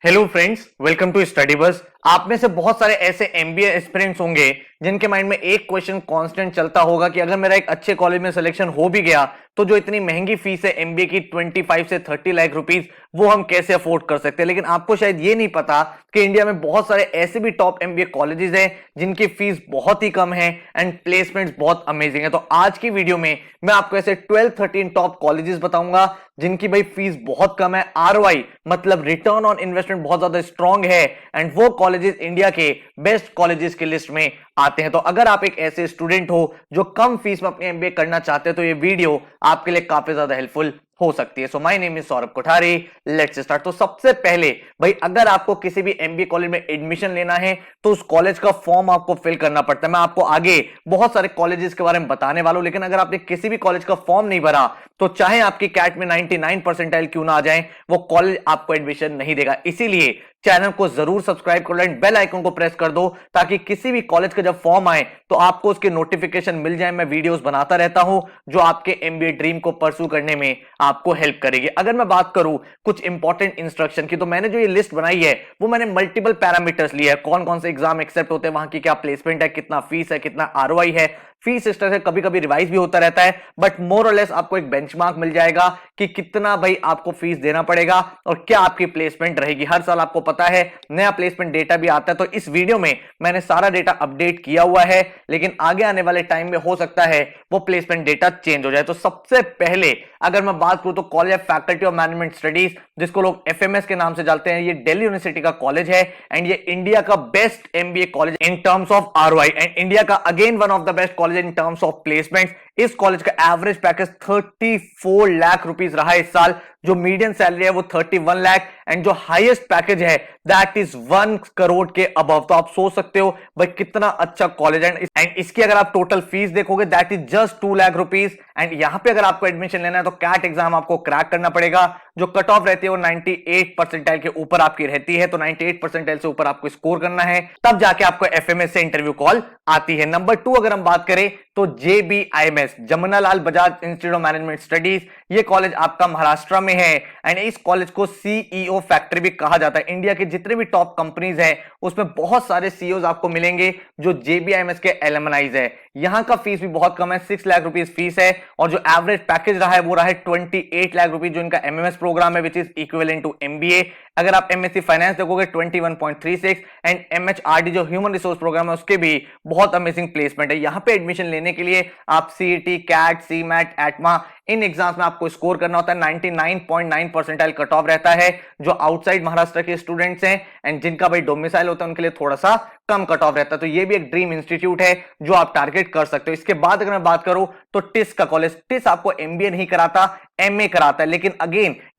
Hello friends, welcome to study bus. आप में से बहुत सारे ऐसे एमबीए एस्पिरेंट्स होंगे जिनके माइंड में एक क्वेश्चन कांस्टेंट चलता होगा कि अगर मेरा एक अच्छे कॉलेज में सिलेक्शन हो भी गया तो जो इतनी महंगी फीस है एमबीए की 25 से 30 लाख रुपीस, वो हम कैसे अफोर्ड कर सकते हैं। लेकिन आपको शायद ये नहीं पता कि इंडिया में बहुत सारे ऐसे भी टॉप एमबीए कॉलेजेस हैं जिनकी फीस बहुत ही कम है एंड प्लेसमेंट्स बहुत अमेजिंग है। तो आज की वीडियो में मैं आपको ऐसे 12-13 टॉप कॉलेजेस बताऊंगा जिनकी भाई फीस बहुत कम है, आरओआई मतलब रिटर्न ऑन इन्वेस्टमेंट बहुत ज्यादा स्ट्रांग है एंड वो कॉलेजेस इंडिया के बेस्ट कॉलेजेस की लिस्ट में आते हैं। तो अगर आप एक ऐसे स्टूडेंट हो जो कम फीस में अपने एमबीए करना चाहते हैं तो ये वीडियो आपके लिए काफी ज्यादा हेल्पफुल हो सकती है। So my name is Saurabh Kothari, let's start. तो सबसे पहले भाई अगर आपको किसी भी एमबीए कॉलेज में एडमिशन लेना है तो उस कॉलेज का फॉर्म आपको फिल करना पड़ता है। मैं आपको आगे बहुत सारे कॉलेजेस के बारे में बताने वाला हूं, लेकिन अगर आपने किसी भी कॉलेज का फॉर्म नहीं भरा तो चाहे आपकी कैट में 99 परसेंटाइल क्यों ना आ जाए, वो कॉलेज आपको एडमिशन नहीं देगा। इसीलिए चैनल को जरूर सब्सक्राइब कर लो एंड बेल आइकन को प्रेस कर दो ताकि किसी भी कॉलेज का जब फॉर्म आए तो आपको उसके नोटिफिकेशन मिल जाए। मैं वीडियोस बनाता रहता हूं जो आपके एमबीए ड्रीम को परस्यू करने में आपको हेल्प करेगी। अगर मैं बात करूं कुछ इंपॉर्टेंट इंस्ट्रक्शन की, तो मैंने जो ये लिस्ट बनाई है वो मैंने मल्टीपल पैरामीटर्स लिए है। कौन कौन से एग्जाम एक्सेप्ट होते हैं, वहां की क्या प्लेसमेंट है, कितना फीस है, कितना आरओआई है। फीस स्ट्रक्चर कभी कभी रिवाइज भी होता रहता है, बट मोर और लेस आपको एक बेंचमार्क मिल जाएगा कि कितना भाई आपको फीस देना पड़ेगा और क्या आपकी प्लेसमेंट रहेगी। हर साल आपको पता है नया प्लेसमेंट डेटा भी आता है, तो इस वीडियो में मैंने सारा डेटा अपडेट किया हुआ है, लेकिन आगे आने वाले टाइम में हो सकता है वो प्लेसमेंट डेटा चेंज हो जाए। तो सबसे पहले अगर मैं बात करूं तो college of faculty of management studies, जिसको लोग एफएमएस के नाम से जानते हैं, ये दिल्ली यूनिवर्सिटी का कॉलेज है एंड ये इंडिया का best MBA college in terms of ROI and India का again one of the best college in terms of placement. इस कॉलेज का एवरेज पैकेज 34 लाख रुपीस रहा है इस साल, जो मीडियन सैलरी है वो 31 लाख एंड जो हाईएस्ट पैकेज है दैट इज 1 करोड़ के अबव। तो आप सोच सकते हो भाई कितना अच्छा कॉलेज है एंड इसकी अगर आप टोटल फीस देखोगे that is just 2 lakh rupees. And यहां पे अगर आपको एडमिशन लेना है तो कैट एग्जाम आपको क्रैक करना पड़ेगा। जो कट ऑफ रहती है वो 98 परसेंटाइल के ऊपर आपकी रहती है, तो 98 परसेंटाइल से ऊपर आपको स्कोर करना है, तब जाके आपको एफएमएस से इंटरव्यू कॉल आती है। नंबर 2 अगर हम बात करें तो JBIMS, Jamunalal Bajaj institute of management studies, ये कॉलेज आपका महाराष्ट्र में है एंड इस कॉलेज को सीईओ फैक्ट्री भी कहा जाता है। इंडिया के जितने भी टॉप कंपनीज हैं उसमें बहुत सारे सीईओज आपको मिलेंगे जो जेबीआईएमएस के एलुमनाइज है। यहां का फीस भी बहुत कम है, 6 लाख रुपीस फीस है और जो एवरेज पैकेज रहा है वो रहा है 28 लाख रुपीस, जो इनका एमएमएस प्रोग्राम है which is equivalent to MBA. अगर आप एमएससी फाइनेंस देखोगे 21.36 एंड एमएचआरडी जो ह्यूमन रिसोर्स प्रोग्राम है उसके भी बहुत अमेजिंग प्लेसमेंट है। यहां पे एडमिशन लेने के लिए आप सीईटी, कैट, सीमैट, एटमा इन एग्जाम्स में आपको स्कोर करना होता है। 99.9 परसेंटाइल कट ऑफ रहता है। जो आउटसाइड महाराष्ट्र के स्टूडेंट्स हैं एंड जिनका भाई डोमिसाइल होता है उनके लिए थोड़ा सा कम कट ऑफ रहता है, तो ये भी एक ड्रीम इंस्टीट्यूट है जो आप टारगेट कर सकते हो। इसके बाद अगर मैं बात करूं तो टिस का कॉलेज, टिस आपको एमबीए नहीं कराता, एमए कराता है,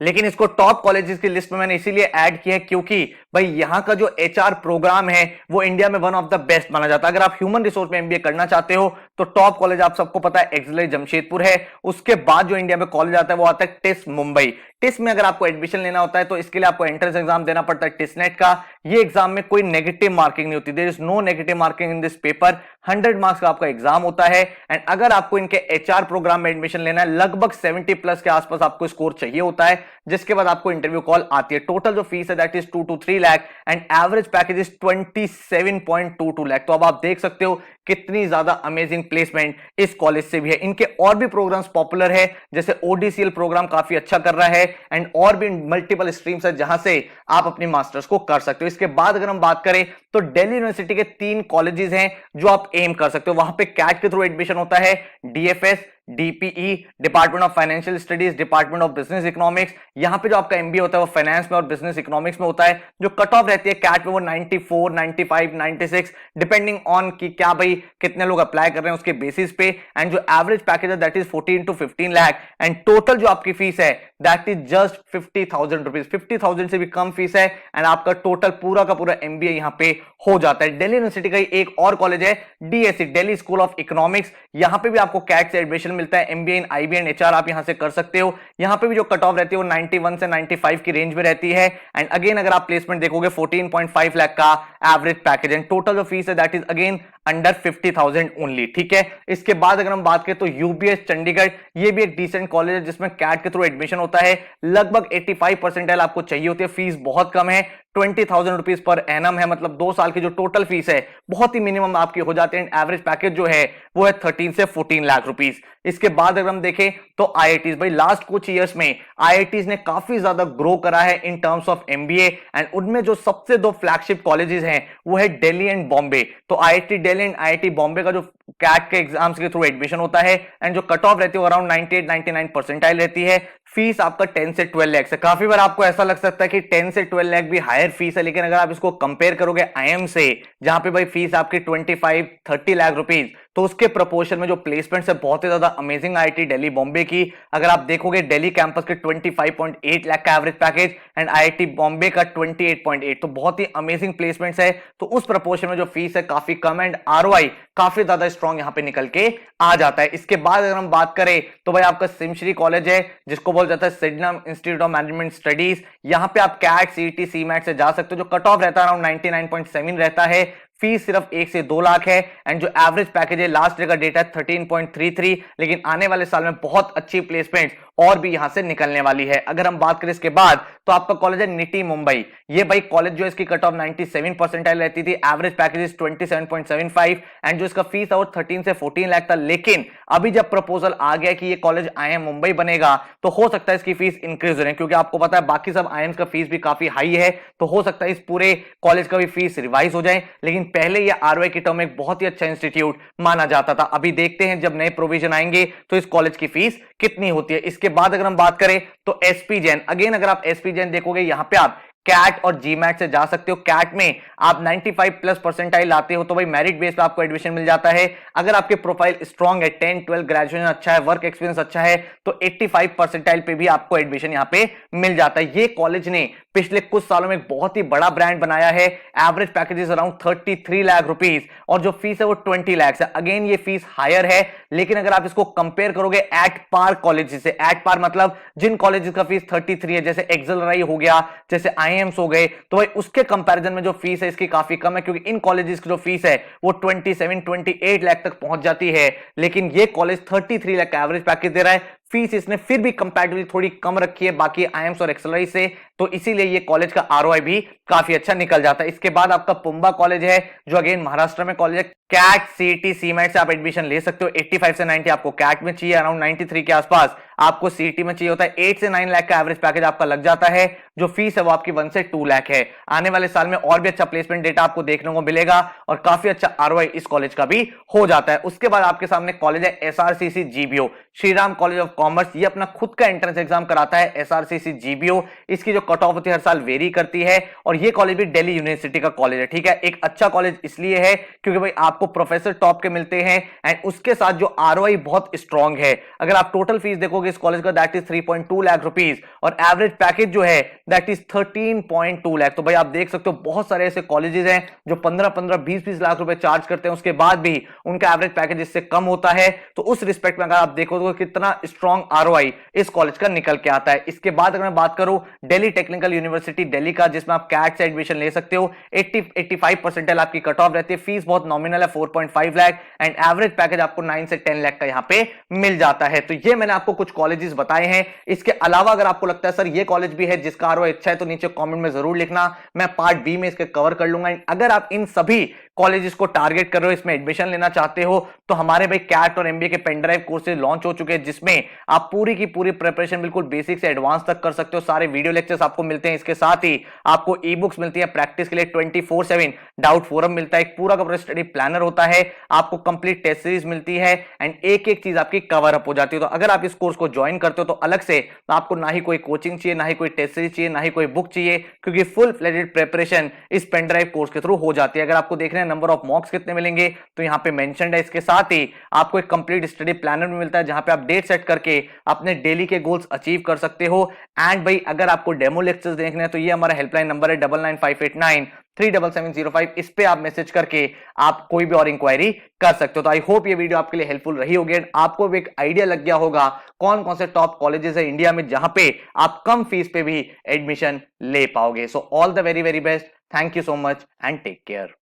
लेकिन इसको टॉप कॉलेजेस की लिस्ट में मैंने इसीलिए ऐड किया है क्योंकि भाई यहां का जो एचआर प्रोग्राम है वो इंडिया में वन ऑफ द बेस्ट माना जाता है। अगर आप ह्यूमन रिसोर्स में एमबीए करना चाहते हो तो टॉप कॉलेज आप सबको पता है एक्सिलरी जमशेदपुर है। उसके बाद जो इंडिया में कॉलेज आता है वो आता है टिस मुंबई। टिस में अगर आपको एडमिशन लेना होता है तो इसके लिए आपको एंट्रेंस एग्जाम देना पड़ता है टिसनेट का। ये एग्जाम में कोई नेगेटिव मार्किंग नहीं होती, there is no negative marking in this paper. 100 marks का आपका एग्जाम होता है एंड अगर आपको इनके एचआर प्रोग्राम में एडमिशन लेना है लगभग 70 प्लस के आसपास आपको स्कोर चाहिए होता है, जिसके बाद आपको इंटरव्यू कॉल आती है। टोटल जो फीस है that is 2 to 3 lakh and average package is 27.22 lakh. तो अब आप देख सकते हो कितनी ज्यादा अमेजिंग प्लेसमेंट इस कॉलेज से भी है। इनके और भी प्रोग्राम्स पॉपुलर है, जैसे ओडीसीएल प्रोग्राम काफी अच्छा कर रहा है एंड और भी मल्टीपल स्ट्रीम्स है जहां से आप अपनी मास्टर्स को कर सकते हो। इसके बाद अगर हम बात करें तो दिल्ली यूनिवर्सिटी के 3 कॉलेजेस हैं जो आप एम कर सकते हो। वहां पे कैट के थ्रू एडमिशन होता है, DFS, DPE, department of financial studies, department of business economics. यहां पे जो आपका एमबीए होता है वो फाइनेंस में और बिजनेस इकोनॉमिक्स में होता है। जो कट ऑफ रहती है कैट में वो 94, 95, 96 डिपेंडिंग ऑन कि क्या भाई कितने लोग अप्लाई कर रहे हैं उसके बेसिस पे। एंड जो एवरेज पैकेज है that is 14 to 15 lakh and total जो आपकी फीस है दैट इज जस्ट 50,000 रुपीज। 50,000 से भी कम फीस है एंड आपका टोटल पूरा का पूरा एमबीए यहां पे हो जाता है। दिल्ली यूनिवर्सिटी का एक और कॉलेज है DSC, Delhi school of economics. यहां पे भी आपको कैट से एडमिशन मिलता है, MBA in IB and HR आप यहां से कर सकते हो। यहां पे भी जो कट ऑफ रहती है वो 91 से 95 की रेंज में रहती है एंड अगेन अगर आप प्लेसमेंट देखोगे 14.5 लाख का एवरेज पैकेज एंड टोटल जो फीस है that is again under 50,000 only. ठीक है, इसके बाद अगर हम बात करें तो यूबीएस चंडीगढ़, ये भी एक डिसेंट कॉलेज है जिसमें कैट के थ्रू एडमिशन होता है। लगभग 85 परसेंटाइल आपको चाहिए होती है, फीस बहुत कम है, ₹20,000 पर एनम है, मतलब 2 साल की जो टोटल फीस है बहुत ही मिनिमम आपकी हो जाती है। एवरेज पैकेज जो है वो है 13 से 14 लाख रुपीस। इसके बाद अगर हम देखें तो आईआईटीज, भाई लास्ट कुछ ईयर्स में आईआईटीज ने काफी ज्यादा ग्रो करा है इन टर्म्स ऑफ एमबीए, एंड उनमें जो सबसे दो फ्लैगशिप कॉलेजेस हैं वो है दिल्ली एंड बॉम्बे। तो IIT Delhi and IIT Bombay का जो कैट के एग्जाम्स के थ्रू एडमिशन होता है एंड जो कट ऑफ रहती है अराउंड 98-99 परसेंटाइल रहती है। फीस आपका 10 से 12 लाख है। काफी बार आपको ऐसा लग सकता है कि 10 से 12 लाख भी हायर फीस है, लेकिन अगर आप इसको कंपेयर करोगे आईएम से, जहां पे भाई फीस आपकी 25-30 लाख रुपीस, तो उसके प्रोपोर्शन में जो प्लेसमेंट्स है बहुत ही ज्यादा अमेजिंग आईआईटी दिल्ली बॉम्बे की। अगर आप देखोगे दिल्ली कैंपस के 25.8 लाख का average package and IIT Bombay का 28.8, तो बहुत ही अमेजिंग प्लेसमेंट्स है। तो उस प्रोपोर्शन में जो फीस है काफी कम एंड आरओआई काफी ज्यादा स्ट्रॉन्ग यहां पे निकल के आ जाता है। इसके बाद अगर हम बात करें तो भाई आपका सिमश्री कॉलेज है, जिसको बोला जाता है सिडनम इंस्टीट्यूट ऑफ मैनेजमेंट स्टडीज। यहां पे आप कैट सीईटी सीमैट से जा सकते हो। जो कट ऑफ रहता है अराउंड 99.7 रहता है। फीस सिर्फ 1 से 2 लाख है एंड जो एवरेज पैकेज है लास्ट ईयर का डेटा है 13.33, लेकिन आने वाले साल में बहुत अच्छी प्लेसमेंट और भी यहां से निकलने वाली है। अगर हम बात करें इसके बाद तो आपका कॉलेज है निटी मुंबई। ये भाई कॉलेज जो इसकी कट ऑफ 97 परसेंटाइल रहती थी, एवरेज पैकेज 27.75 एंड जो इसका फीस था वो 13 से 14 लाख था। लेकिन अभी जब प्रपोजल आ गया कि ये कॉलेज आईएम मुंबई बनेगा तो हो सकता है इसकी फीस इंक्रीज हो रही है, क्योंकि आपको पता है बाकी सब आईएम्स का फीस भी काफी हाई है, तो हो सकता है इस पूरे कॉलेज का भी फीस रिवाइज हो जाए। लेकिन पहले ये आरओआई की टर्म में एक बहुत ही अच्छा इंस्टीट्यूट माना जाता था। अभी देखते हैं जब नए प्रोविजन आएंगे तो इस कॉलेज की फीस कितनी होती है। इसके बाद अगर हम बात करें तो एसपी जैन, अगेन अगर आप एसपी जैन देखोगे यहां पे आप कैट और जीमैट से जा सकते हो। कैट में आप 95 प्लस परसेंटाइल लाते हो तो भाई मेरिट बेस पे आपको एडमिशन मिल जाता है। अगर आपके प्रोफाइल स्ट्रांग है, 10-12 ग्रेजुएशन अच्छा है, वर्क एक्सपीरियंस अच्छा है, तो 85 परसेंटाइल पे भी आपको एडमिशन यहां पे मिल जाता है। ये कॉलेज ने पिछले कुछ सालों में एक बहुत ही बड़ा ब्रांड बनाया है। Average packages around 33 lakh rupees और जो फीस है वो 20 लाख है। अगेन ये फीस हायर है, लेकिन अगर आप इसको कंपेयर करोगे एट पार कॉलेज से, एट पार मतलब जिन कॉलेजेस का फीस 33 है, जैसे एक्सेलराई हो गया, जैसे आईएम्स हो गए, तो भाई उसके कंपैरिजन में जो फीस है इसकी काफी कम है, क्योंकि इन कॉलेजेस की जो फीस है वो 27-28 लाख तक पहुंच जाती है। लेकिन ये कॉलेज 33 लाख का एवरेज पैकेज दे रहा है। फीस इसने फिर भी कंपैरेटिवली थोड़ी कम रखी है बाकी आईएम्स और एक्सेलराई से, तो इसीलिए ये कॉलेज का आरओआई भी काफी अच्छा निकल जाता है। इसके बाद आपका पुंबा कॉलेज है, जो अगेन महाराष्ट्र में कॉलेज है। कैट सीईटी सीमैट से आप एडमिशन ले सकते हो। 85 से 90 आपको कैट में चाहिए, अराउंड 93 के आसपास आपको सीईटी में चाहिए होता है। 8 से 9 लाख का एवरेज पैकेज आपका लग जाता है। जो फीस है वो आपकी 1 से 2 लाख है। आने वाले साल में और भी अच्छा प्लेसमेंट डेटा आपको देखने को मिलेगा और काफी अच्छा आरओआई इस कॉलेज का भी हो जाता है। उसके बाद आपके सामने कॉलेज है SRCC GBO, Shriram college of commerce. ये अपना खुद का एंट्रेंस एग्जाम कराता है एसआरसीसी जीबीओ। इसकी जो कट ऑफ होती है हर साल वेरी करती है और ये कॉलेज भी दिल्ली यूनिवर्सिटी का कॉलेज है। ठीक है, एक अच्छा कॉलेज इसलिए है क्योंकि भाई आपको प्रोफेसर टॉप के मिलते हैं एंड उसके साथ जो आरओआई बहुत स्ट्रांग है। अगर आप टोटल फीस देखोगे इस कॉलेज का दैट इज 3.2 लाख रुपीस और एवरेज पैकेज जो है दैट इज 13.2 लाख। तो भाई आप देख सकते हो बहुत सारे ऐसे कॉलेजेस हैं जो 15-15, 20-20 लाख रुपए चार्ज करते हैं, उसके बाद भी उनका एवरेज पैकेज इससे कम होता है। तो उस रिस्पेक्ट में अगर आप देखो तो कितना स्ट्रांग आरओआई इस कॉलेज का निकल के आता है। इसके बाद अगर मैं बात करूं दिल्ली टेक्निकल यूनिवर्सिटी दिल्ली का, जिसमें आप कैट से एडमिशन ले सकते हो। 85 परसेंटाइल आपकी कट ऑफ रहती है। फीस बहुत नॉमिनल है 4.5 लाख एंड एवरेज पैकेज आपको 9 से 10 लाख का यहां पे मिल जाता है। तो ये मैंने आपको कुछ कॉलेजेस बताए हैं। इसके अलावा अगर आपको लगता है सर ये कॉलेज भी है जिसका आरओआई अच्छा है, तो नीचे कमेंट में जरूर लिखना, मैं पार्ट बी में इसके कवर कर लूंगा। अगर आप इन सभी कॉलेजेस को टारगेट कर रहे हो, इसमें एडमिशन लेना चाहते हो, तो हमारे भाई कैट और एमबीए के पेन ड्राइव कोर्सेज लॉन्च हो चुके हैं, जिसमें आप पूरी की पूरी प्रिपरेशन बिल्कुल बेसिक से एडवांस तक कर सकते हो। सारे वीडियो लेक्चर्स आपको मिलते हैं। इसके साथ ही आपको ई बुक्स मिलती है प्रैक्टिस के लिए, 24/7 डाउट फोरम मिलता है, एक पूरा का पूरा स्टडी प्लानर होता है, आपको कंप्लीट टेस्ट सीरीज मिलती है एंड एक एक चीज आपकी कवर अप हो जाती है। तो अगर आप इस कोर्स को ज्वाइन करते हो तो अलग से आपको ना ही कोई कोचिंग चाहिए, ना ही कोई टेस्ट सीरीज चाहिए, ना ही कोई बुक चाहिए, क्योंकि फुल फ्लेजेड प्रिपरेशन इस पेन ड्राइव कोर्स के थ्रू हो जाती है। अगर आपको देखना है नंबर ऑफ मॉक्स कितने मिलेंगे तो यहां पे मेंशन्ड है। इसके साथ ही आपको एक कंप्लीट स्टडी प्लानर भी मिलता है, जहां पे आप डेट सेट करके अपने डेली के गोल्स अचीव कर सकते हो। एंड भाई अगर आपको डेमो लेक्चर्स देखने हैं तो ये हमारा हेल्पलाइन नंबर है 9958937705। इस पे आप मैसेज करके आप कोई भी और इंक्वायरी कर सकते हो। तो आई होप ये वीडियो आपके लिए हेल्पफुल रही होगी, आपको भी एक आइडिया लग गया होगा कौन कौन से टॉप कॉलेजेस है इंडिया में जहां पे आप कम फीस पे भी एडमिशन ले पाओगे। So all the very very best, thank you so much and take care.